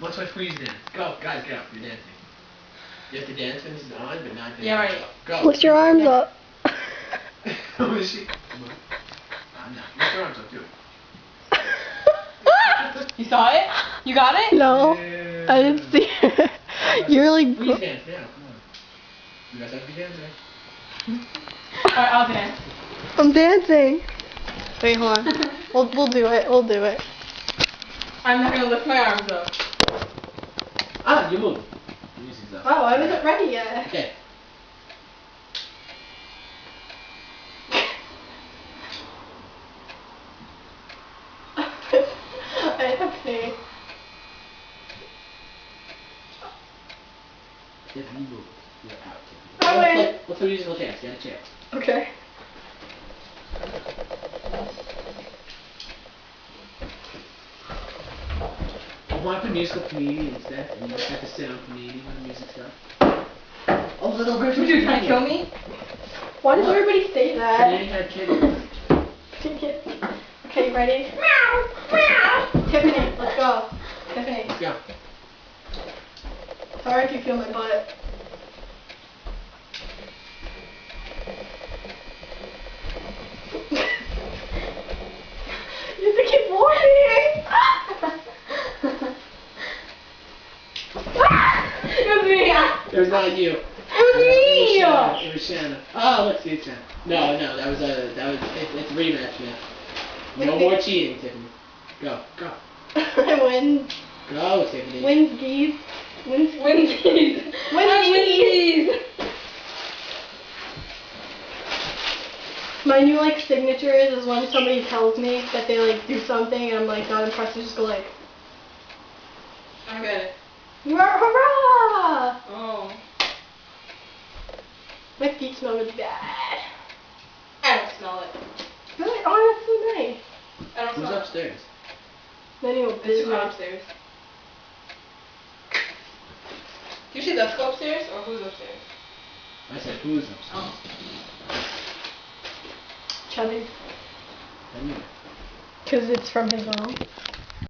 What's my freeze dance? Go, guys, get up. You're dancing. You have to dance when this is on, but not dance. Yeah, right. Go. Lift your arms up. Who is she? Come on. I'm not. Lift your arms up, do it. You saw it? You got it? No, Yeah. I didn't see it. You're like... Freeze dance now, come on. You guys have to be dancing. Alright, I'll dance. I'm dancing. Wait, hold on. We'll do it. We'll do it. I'm not gonna lift my arms up. Ah, you moved. The music's up. Oh, I wasn't ready yet. Okay. Okay. Tiffany move. You're out, Tiffany. I win. What's the musical chance? You got a chance. Okay. I want to put musical comedian instead, and you just have to sit on comedian when the music's done. Oh, little bird. Would you try to kill me? Why does everybody say that? Canadian had kids. Okay, ready? Tiffany, let's go. Tiffany. Let's go. Sorry if you feel my butt. You have to keep warning. It was me! It was not you. It was me! It was Shanna. Oh, let's see, it's Shanna. No, that was it's a rematch now. No more cheating, Tiffany. Go. I win. Go, Tiffany. Winskies. Winskies! Winskies. My new signature is when somebody tells me that they do something and I'm not impressed, I just go I get it. hurrah! Oh. My feet smell really bad. I don't smell it. Really? Oh, that's so nice. I don't Who's smell upstairs? None of your it. It's business. upstairs. Do you see us go upstairs or who's upstairs? I said who's upstairs? Oh. Chubby. I knew it. Because it's from his mom.